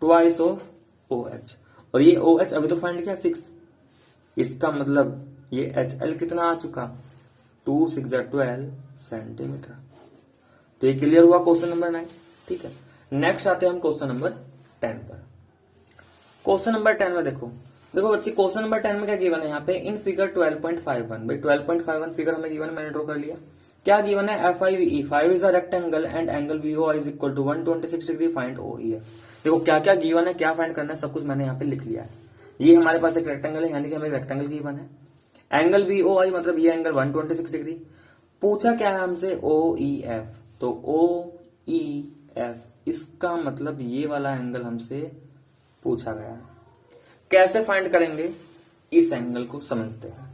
ट्वाइस ऑफ OH, और ये OH अभी तो फाइंड किया 6, इसका मतलब ये HL कितना आ चुका, 2 6 12 सेंटीमीटर। तो ये क्लियर हुआ क्वेश्चन नंबर 9, ठीक है। नेक्स्ट आते हैं हम क्वेश्चन नंबर 10 पर। क्वेश्चन नंबर 10 में देखो बच्चे, क्वेश्चन नंबर 10 में क्या गिवन है यहाँ पे, इन फिगर 12.51, भाई 12.51 फिगर हमें गिवन है, मैंने ड्रॉ कर लिया। क्या गिवन है, FIVE 5 इज a rectangle and angle VOI is equal to 126 degree, find OE। देखो क्या क्या गिवन है, क्या फाइंड करना है, सब कुछ मैंने यहाँ पे लिख लिया है। ये हमारे पास एक रेक्टेंगल है, यानी कि हमें रेक्टेंगल गिवन है, एंगल VOI मतलब ये एंगल 126 डिग्री, पूछा क्या है हमसे, OEF, तो OEF इसका मतलब ये वाला एंगल हमसे पूछा गया है। कैसे फाइंड करेंगे, इस एंगल को समझते हैं।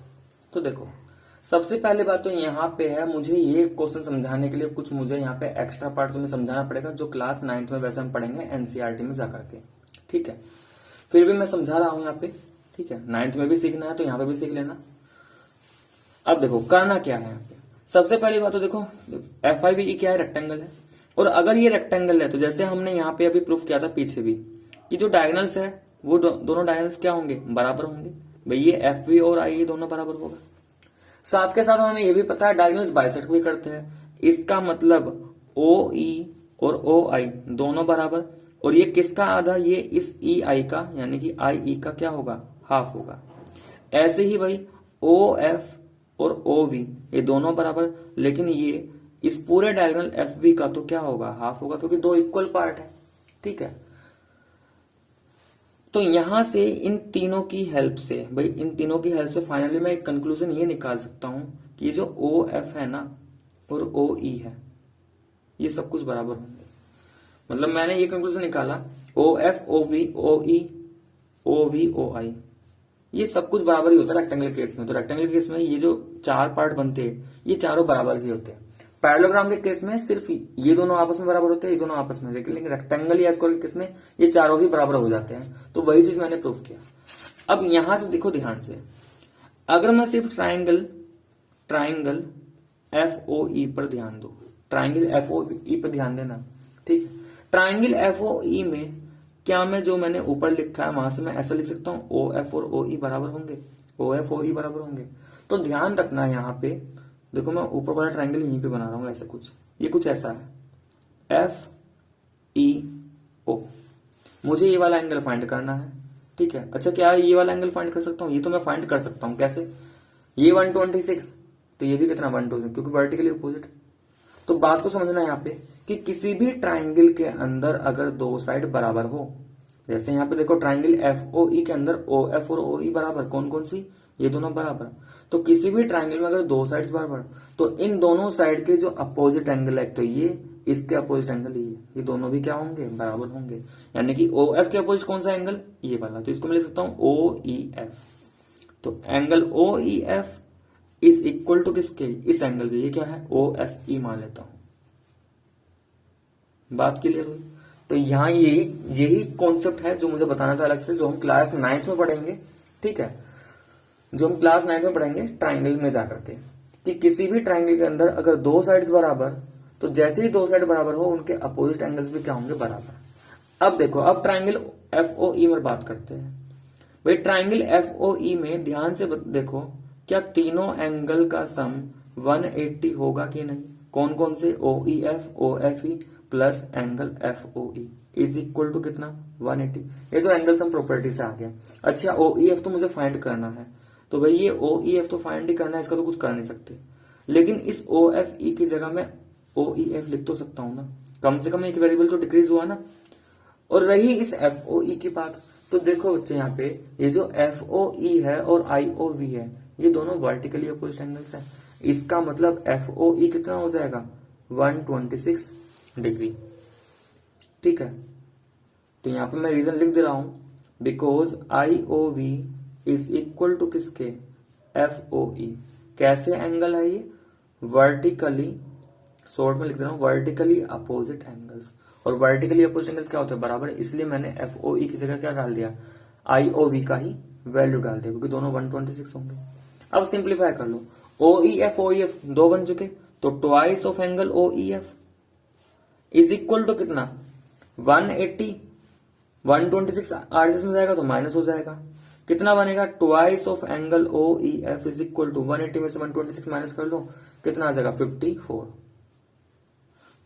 तो देखो सबसे पहले बात तो यहाँ पे है, मुझे ये क्वेश्चन समझाने के लिए कुछ मुझे यहाँ पे एक्स्ट्रा पार्ट तुम्हें समझाना पड़ेगा, जो क्लास 9th में वैसे हम पढ़ेंगे NCERT में जाकर के, ठीक है। फिर भी मैं समझा रहा हूं यहाँ पे, ठीक है, 9th में भी सीखना है तो यहाँ पे भी सीख लेना। अब देखो करना क्या है यहाँ पे, सबसे पहली बात तो देखो FIVE क्या है, रेक्टेंगल है, और अगर ये रेक्टेंगल है तो जैसे हमने यहाँ पे अभी प्रूफ किया था पीछे भी, कि जो डायगोनल्स है वो दोनों डायगोनल्स क्या होंगे, बराबर होंगे। भाई ये FV और I दोनों बराबर होगा। साथ के साथ हमें ये भी पता है डायगोनल्स बाइसेक्ट भी करते हैं, इसका मतलब OE और OI दोनों बराबर, और ये किसका आधा, ये इस EI का, यानी कि IE का क्या होगा, हाफ होगा। ऐसे ही भाई OF और OV ये दोनों बराबर, लेकिन ये इस पूरे डायगोनल FV का तो क्या होगा, हाफ होगा, क्योंकि दो इक्वल पार्ट है, ठीक है। तो यहां से इन तीनों की हेल्प से, भाई इन तीनों की हेल्प से फाइनली मैं एक कंक्लूजन ये निकाल सकता हूं कि ये जो OF है ना और OE है, ये सब कुछ बराबर होंगे। मतलब मैंने ये कंक्लूजन निकाला, OF OV OE OV OI ये सब कुछ बराबर ही होता है रेक्टेंगल केस में। तो रेक्टेंगल केस में ये जो चार पार्ट बनते हैं ये चारों बराबर ही होते हैं। पैरेललोग्राम के केस में सिर्फ ये दोनों आपस में बराबर होते हैं, ये दोनों आपस में, लेकिन रेक्टेंगल या स्क्वायर के केस में ये चारों ही बराबर हो जाते हैं। तो वही चीज मैंने प्रूव किया। अब यहां से देखो ध्यान से, अगर मैं सिर्फ ट्राइंगल FOE पर ध्यान दो, ट्राइंगल FOE पर ध्यान देना, ठीक है। ट्राइंगल FOE में क्या मैं जो मैंने ऊपर लिखा है वहां से मैं ऐसा लिख सकता हूं, OF और OE बराबर होंगे, OF OE बराबर होंगे। तो ध्यान रखना यहाँ पे, देखो मैं ऊपर वाला ट्राइंगल यहीं पे बना रहा हूं, ऐसा कुछ, ये कुछ ऐसा है FEO, मुझे ये वाला एंगल फाइंड करना है, ठीक है। अच्छा क्या ये वाला एंगल फाइंड कर सकता हूँ, ये तो मैं फाइंड कर सकता हूँ, कैसे, ये 126 तो ये भी कितना 126, क्योंकि वर्टिकली अपोजिट। तो बात को समझना है यहाँ पे कि किसी भी ट्राइंगल के अंदर अगर दो साइड बराबर हो, जैसे यहाँ पे देखो ट्राइंगल FOE के अंदर OF और OE बराबर, कौन कौन सी, ये दोनों बराबर। तो किसी भी ट्राइंगल में अगर दो साइड्स बराबर, तो इन दोनों साइड के जो अपोजिट एंगल है, तो ये इसके अपोजिट एंगल ये दोनों भी क्या होंगे, बराबर होंगे। यानी कि OF के अपोजिट कौन सा एंगल, ये वाला, तो इसको मैं लिख सकता हूं OEF। तो angle OEF is equal to किसके, इस एंगल के, ये क्या है OFE मान लेता हूं। बात क्लियर हुई। तो यहाँ यही कॉन्सेप्ट है जो मुझे बताना था अलग से, जो हम क्लास 9th में पढ़ेंगे, ठीक है, जो हम क्लास 9th में पढ़ेंगे ट्राइंगल में जाकर के, कि किसी भी ट्राइंगल के अंदर अगर दो साइड्स बराबर, तो जैसे ही दो साइड बराबर हो उनके अपोजिट एंगल्स भी क्या होंगे, बराबर। अब देखो, अब ट्राइंगल FOE में बात करते हैं। भाई ट्राइंगल FOE में ध्यान से देखो, क्या तीनों एंगल का सम 180 होगा कि नहीं, कौन कौन से, OEF OFE plus angle F O E is equal to कितना 180। ये तो एंगल सम प्रॉपर्टी से आ गया। अच्छा ओ ई एफ तो मुझे फाइंड करना है, तो भाई ये ओ ई एफ तो फाइंड ही करना है, इसका तो कुछ कर नहीं सकते। लेकिन इस ओ एफ ई की जगह मैं ओ ई एफ लिख तो सकता हूं ना, कम से कम एक वेरिएबल तो डिक्रीज हुआ ना। और रही इस एफ ओ ई की बात, तो देखो बच्चे यहाँ पे ये जो एफ ओ ई है और आई ओ वी है, ये दोनों वर्टिकली अपोजिट एंगल्स है। इसका मतलब एफ ओ ई कितना हो जाएगा 126 डिग्री। ठीक है, तो यहां पे मैं रीजन लिख दे रहा हूं, because I O V is equal to किसके एफ ओ ई। कैसे एंगल है ये, वर्टिकली, शॉर्ट में लिख दे रहा हूं वर्टिकली अपोजिट एंगल्स। और वर्टिकली अपोजिट एंगल्स क्या होते हैं, बराबर है, इसलिए मैंने एफ ओ ई की जगह क्या डाल दिया, आई ओ वी का ही वैल्यू डाल दिया, क्योंकि दोनों 126 होंगे। अब सिंप्लीफाई कर लो, ओ ई एफ दो बन चुके, तो twice of angle O E F is equal to कितना 180। 126 आरएसएस में जाएगा तो माइनस हो जाएगा, कितना बनेगा twice of angle O E F is equal to 180 में से 126 माइनस कर लो, कितना आ जाएगा 54।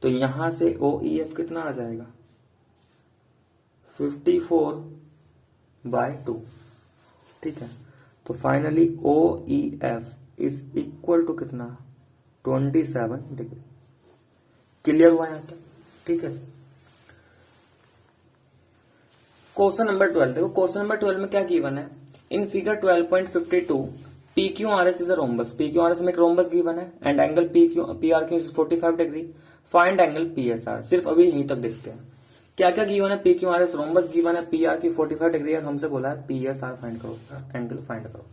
तो यहां से ओ ई एफ कितना आ जाएगा 54/2। ठीक है, तो finally O E F is equal to कितना 27 डिग्री। क्लियर हुआ यहां तक? ठीक है। क्वेश्चन नंबर 12 देखो, क्वेश्चन नंबर 12 में क्या गिवन है, in figure 12.52 P Q R S is a rhombus. P Q R S में एक रोम्बस गिवन है and angle P R Q is 45 degree. Find angle P S are. सिर्फ अभी यहीं तक देखते हैं क्या क्या गिवन है। P Q R S rhombus given है, पी आर क्यू 45 डिग्री है, हमसे बोला है पी एस आर फाइंड करो, एंगल फाइंड करो,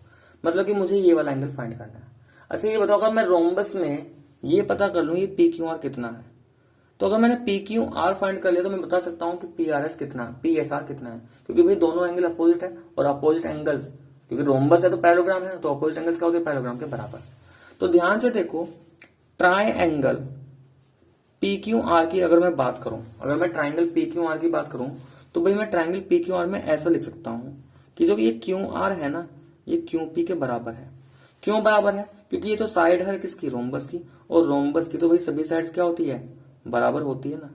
मतलब कि मुझे ये वाला एंगल फाइंड करना है। अच्छा ये बताओ, अगर मैं रोम्बस में ये पता कर लूं ये पी क्यू आर कितना है, तो अगर मैंने पी क्यू आर फाइंड कर लिया तो मैं बता सकता हूं कि पी आर एस कितना, पी एस आर कितना है, क्योंकि भाई दोनों एंगल अपोजिट है, और अपोजिट एंगल्स, क्योंकि रोम्बस है तो पैरेललोग्राम है, तो अपोजिट एंगल्स क्या होते हैं, पैरेललोग्राम के बराबर। तो ध्यान से देखो, ट्राइएंगल पी क्यू आर की अगर मैं बात करूं, अगर मैं ट्राइंगल पी क्यू आर की बात करूं, तो भाई मैं ट्राइंगल पी क्यू आर में ऐसा लिख सकता हूं कि जो ये क्यू आर है ना, ये क्यू पी के बराबर है। क्यों बराबर है, क्योंकि ये तो साइड है किसकी, रोम्बस की, और रोम्बस की तो भाई सभी साइड्स क्या होती है, बराबर होती है ना।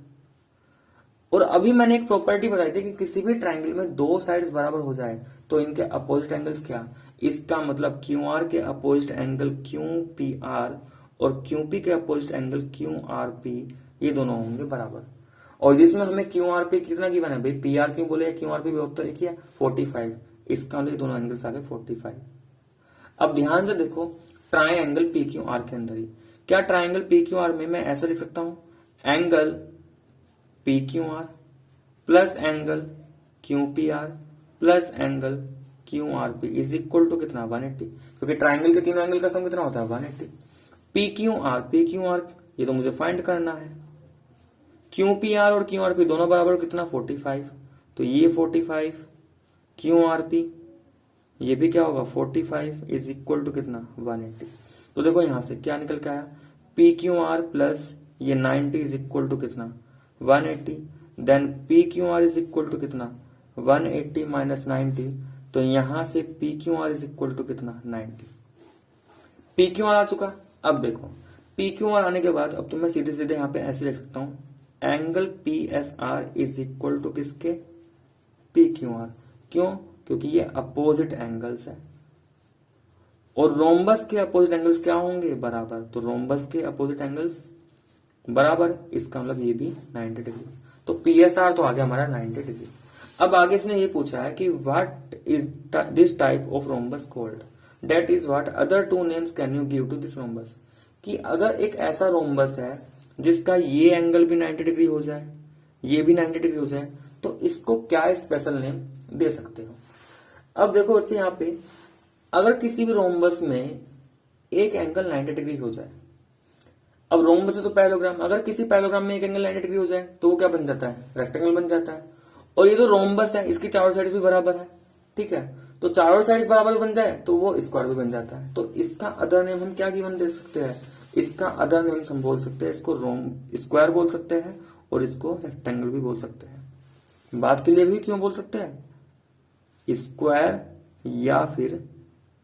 और अभी मैंने एक प्रॉपर्टी बताई थी कि किसी भी ट्राइंगल में दो साइड्स बराबर हो जाए तो इनके अपोजिट एंगल्स क्या, इसका मतलब क्यू आर के opposite angle Q P are और क्यू पी के opposite angle Q R P, ये दोनों होंगे बराबर। और जिसमें हमें क्यू आर पी कितना गिवन है भाई, पी आर क्यू बोले क्यू आर पी भी होता है, एक ही है 45, इसका मतलब दोनों एंगल्स आ गए 45। अब ध्यान से देखो, ट्राइंगल पी क्यू आर के अंदर ही क्या, ट्राइंगल पी क्यू आर में मैं ऐसा लिख सकता हूं, angle P Q R plus angle Q P R plus angle Q R P is equal to कितना 180, क्योंकि ट्राइंगल के तीनों एंगल का सम कितना होता है 180। पी क्यू आर ये तो मुझे फाइंड करना है, क्यू पी आर और क्यू आर पी दोनों बराबर कितना 45, तो ये 45, क्यू आर पी ये भी क्या होगा 45 इज इक्वल टू कितना 180। तो देखो यहां से क्या निकल के आया, पी क्यू आर प्लस ये 90 इज इक्वल टू कितना 180, then P Q R is equal to कितना 180 माइनस 90, तो यहां से P Q R is equal to कितना 90। पी क्यू आर आ चुका। अब देखो पी क्यू आर आने के बाद अब तो मैं सीधे सीधे यहां पे ऐसे लिख सकता हूं, angle P S R is equal to किसके, पी क्यू आर। क्यों, क्योंकि ये अपोजिट एंगल्स है, और रोम्बस के अपोजिट एंगल्स क्या होंगे, बराबर। तो रोम्बस के अपोजिट एंगल्स बराबर, इसका मतलब ये भी 90 डिग्री। तो पीएसआर तो आ गया हमारा 90 डिग्री। अब आगे इसने ये पूछा है कि what is this type of rhombus called, that is what other two names can you give to this rhombus. कि अगर एक ऐसा रोम्बस है जिसका ये एंगल भी 90 डिग्री हो जाए, ये भी 90 डिग्री हो जाए, तो इसको क्या स्पेशल नेम दे सकते हो। अब देखो बच्चे यहाँ पे, अगर किसी भी रोम्बस में एक एंगल 90 डिग्री हो जाए, अब रोम्बस है तो पैरेललोग्राम, अगर किसी पैरेललोग्राम में एक एंगल 90 डिग्री हो जाए तो वो क्या बन जाता है, रेक्टेंगल बन जाता है। और ये तो रोम्बस है, इसकी चारों साइड्स भी बराबर है, ठीक है, तो चारों साइड्स बराबर बन जाए तो वो स्क्वायर भी बन जाता है। तो इसका अदर नेम हम क्या गिवन दे सकते हैं, इसका अदर नेम हम बोल सकते हैं, इसको स्क्वायर बोल सकते हैं और इसको रेक्टेंगल भी बोल सकते हैं। बात के लिए भी क्यों बोल सकते हैं, स्क्वायर या फिर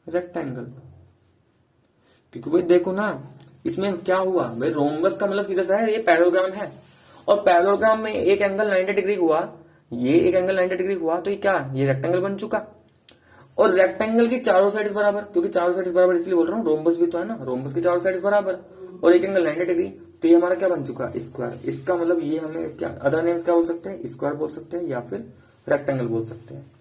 रेक्टेंगल, क्योंकि भाई देखो ना इसमें क्या हुआ भाई, रोम्बस का मतलब सीधा सा है ये पैरेललोग्राम है, और पैरेललोग्राम में एक एंगल 90 डिग्री हुआ, ये एक एंगल 90 डिग्री हुआ, तो ये क्या, ये रेक्टेंगल बन चुका। और रेक्टेंगल की चारों साइड्स बराबर, क्योंकि चारों साइड्स बराबर इसलिए बोल रहा हूँ, रोम्बस भी तो है ना, रोम्बस की चारों साइड्स बराबर और एक एंगल 90 डिग्री, तो ये हमारा क्या बन चुका, स्क्वायर। इसका मतलब ये हमें क्या अदर नेम्स क्या बोल सकते हैं, स्क्वायर बोल सकते हैं या फिर रेक्टेंगल बोल सकते हैं।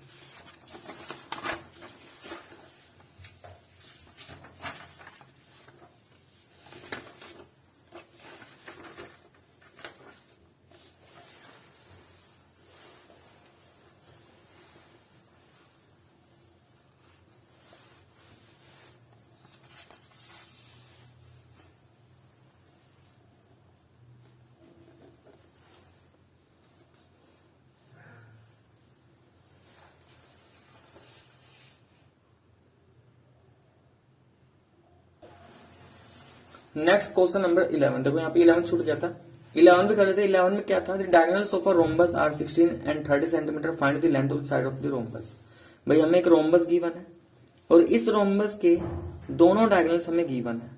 नेक्स्ट क्वेश्चन नंबर 11, देखो यहाँ पे 11 छूट गया था, 11 भी कर लेते। 11 में क्या था, diagonals of a rhombus are 16 and 30 centimetre, find the length of the side of the rhombus. भाई हमें एक रोम्बस गिवन है और इस रोम्बस के दोनों डायगोनल्स हमें गिवन है।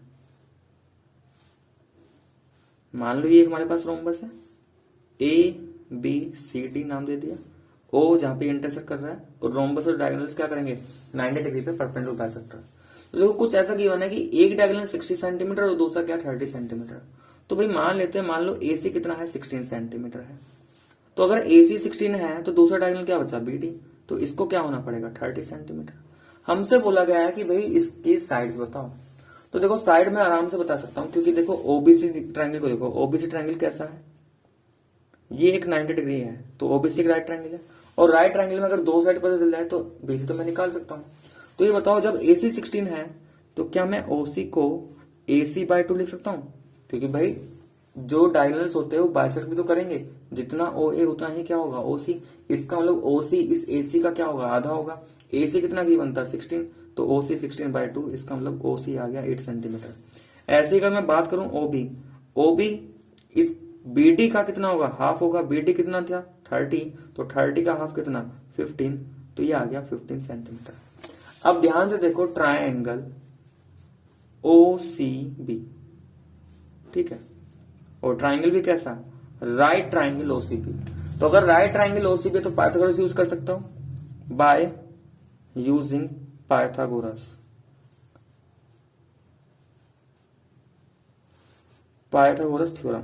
मान लो ये हमारे पास रोम्बस है, ए बी सी डी नाम दे दिया, ओ जहां पे इंटरसेक्ट कर रहा है, और रोम्बस और डायगोनल्स क्या करेंगे, 90 डिग्री पे परपेंडिकुलर बाइसेक्टर। तो देखो कुछ ऐसा गिवन है कि एक डायगोनल 60 सेंटीमीटर और दूसरा क्या 30 सेंटीमीटर। तो भाई मान लेते हैं, मान लो एसी कितना है, 16 सेंटीमीटर है। तो अगर एसी 16 है तो दूसरा डायगोनल क्या बचा, बीडी, तो इसको क्या होना पड़ेगा, 30 सेंटीमीटर। हमसे बोला गया है कि भाई इसकी साइड्स बताओ। तो देखो साइड में आराम से बता सकता हूं, क्योंकि देखो ओबीसी ट्रायंगल को देखो, ओबीसी ट्रायंगल कैसा है, ये एक 90 डिग्री है, तो ओबीसी एक राइट ट्रायंगल है, और राइट ट्रायंगल में अगर दो साइड पता चल जाए तो बीसी तो मैं निकाल सकता हूं। तो ये बताओ जब AC 16 है तो क्या मैं OC को AC/2 लिख सकता हूं, क्योंकि भाई जो डायगोनल्स होते हैं वो बाइसेक्ट भी तो करेंगे, जितना OA उतना ही क्या होगा OC। इसका मतलब OC इस AC का क्या होगा, आधा होगा। AC कितना की बनता है 16, तो OC 16/2, इसका मतलब OC आ गया 8 सेंटीमीटर। ऐसे अगर मैं बात करूं OB इस BD का कितना होगा, हाफ होगा। BD कितना था 30, तो 30 का हाफ कितना 15, तो ये आ गया 15 सेंटीमीटर। अब ध्यान से देखो ट्रायंगल OCB, ठीक है, और ट्रायंगल भी कैसा, राइट ट्रायंगल OCB। तो अगर राइट ट्रायंगल OCB तो पाइथागोरस यूज कर सकता हूं बाय यूजिंग पाइथागोरस थ्योरम।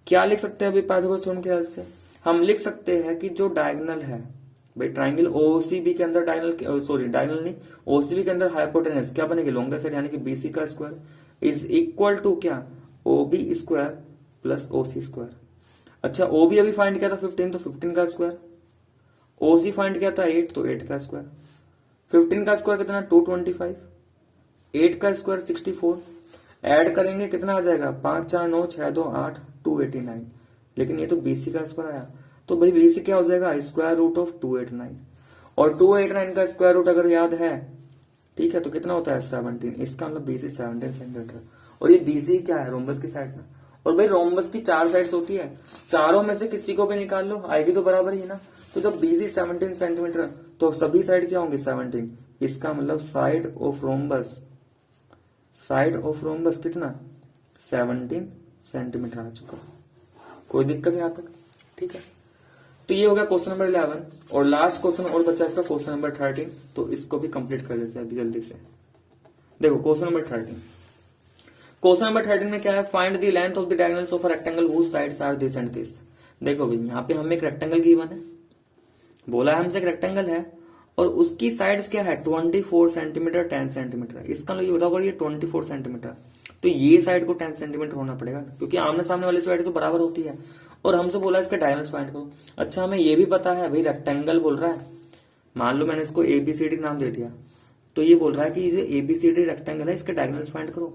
क्या लिख सकते हैं अभी पाइथागोरस थ्योरम की हेल्प से, हम लिख सकते हैं कि जो डायगोनल है भाई ट्राइंगल OCB के अंदर, डायगोनल नहीं, OCB के अंदर हाइपोटेनस क्या बनेगी, लॉन्गेस्ट साइड, यानी कि BC का स्क्वायर इज इक्वल टू क्या, OB square plus OC square. अच्छा OB अभी फाइंड किया था 15, तो 15 का स्क्वायर, OC फाइंड किया था 8, तो 8 का स्क्वायर, 15 का स्क्वायर कितना 225, 8 का स्क्वायर 64, ऐड करेंगे कितना आ जाएगा 5 4 9 6 2 8 289, लेकिन ये तो BC का स्क्वायर आया, तो भाई BC क्या हो जाएगा स्क्वायर रूट ऑफ 289, और 289 का स्क्वायर रूट अगर याद है, ठीक है, तो कितना होता है 17, इसका मतलब BC 17 सेंटीमीटर। और ये BC क्या है, रोम्बस की साइड में, और भाई रोम्बस की 4 साइड्स होती है, चारों में से किसी को भी निकाल लो आएगी तो बराबर ही ना। तो जब BC 17 सेंटीमीटर तो सभी साइड क्या होंगे 17, इसका मतलब साइड ऑफ रोम्बस कितना 17 सेंटीमीटर आ चुका। कोई दिक्कत यहां तक, ठीक है। तो ये हो गया क्वेश्चन नंबर 11, और लास्ट क्वेश्चन और बच्चा इसका क्वेश्चन नंबर 13, तो इसको भी कंप्लीट कर लेते हैं अभी जल्दी से। देखो क्वेश्चन नंबर 13, क्वेश्चन नंबर 13 में क्या है, find the length of the diagonals of a rectangle whose sides are this and this. देखो भाई यहाँ पे हमें एक रेक्टेंगल गिवन है, बोला है हमसे एक रेक्टेंगल है और उसकी साइड्स क्या है 24 सेंटीमीटर 10 सेंटीमीटर। इसका मतलब ये बताओ ये 24 सेंटीमीटर, तो ये साइड को 10 सेंटीमीटर होना पड़ेगा, क्योंकि आमने सामने वाली साइड तो बराबर होती है, और हमसे बोला इसका डायगोनल्स फाइंड करो। अच्छा हमें ये भी पता है भाई रेक्टेंगल बोल रहा है, मान लो मैंने इसको ABCD नाम दे दिया, तो ये बोल रहा है कि ये ABCD रेक्टेंगल है, इसके डायगोनल्स फाइंड करो।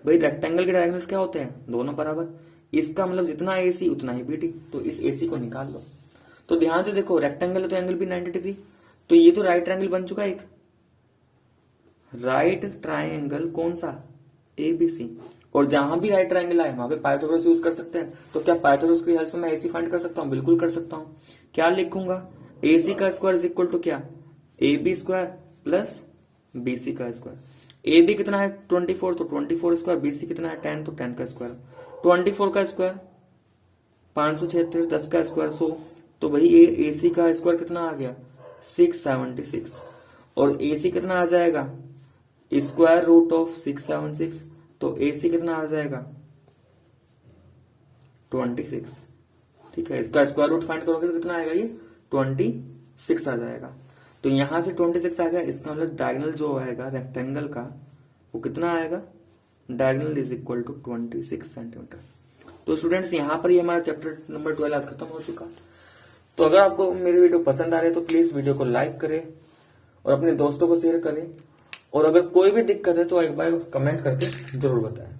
भाई रेक्टेंगल के डायगोनल्स क्या होते हैं, दोनों बराबर, इसका मतलब जितना AC उतना ही BD, तो इस AC को निकाल लो। तो ध्यान से देखो रेक्टेंगल है तो एंगल भी 90 डिग्री, तो ये तो राइट ट्रायंगल बन चुका है, एक राइट ट्रायंगल कौन सा ABC, और जहां भी राइट ट्रायंगल आए वहां पे पाइथागोरस यूज कर सकते हैं। तो क्या पाइथागोरस की हेल्प से मैं AC फाइंड कर सकता हूं, बिल्कुल कर सकता हूं। क्या लिखूंगा, AC का स्क्वायर इज इक्वल टू क्या AB स्क्वायर प्लस BC का स्क्वायर। AB कितना है 24, तो 24 स्क्वायर, BC कितना है 10, तो 10 का स्क्वायर, 24 का स्क्वायर 576, 10 का स्क्वायर 100, तो भाई ये AC का स्क्वायर कितना आ गया 676, और AC कितना आ जाएगा स्क्वायर रूट ऑफ 676, तो AC कितना आ जाएगा 26। ठीक है, इसका स्क्वायर रूट फाइंड करोगे तो कितना आएगा, ये 26 आ जाएगा। तो यहां से 26 आ गया, इसका मतलब डायगोनल जो आएगा रेक्टेंगल का वो कितना आएगा, diagonal is equal to 26 centimetre. तो स्टूडेंट्स यहाँ पर ही हमारा चैप्टर नंबर 12 आज खत्म हो चुका। तो अगर आपको मेरी वीडियो पसंद आ रही है तो प्लीज वीडियो को लाइक करें और अपने दोस्तों को शेयर करें, और अगर कोई भी दिक्कत है तो एक बार कमेंट करके जरूर बताएं।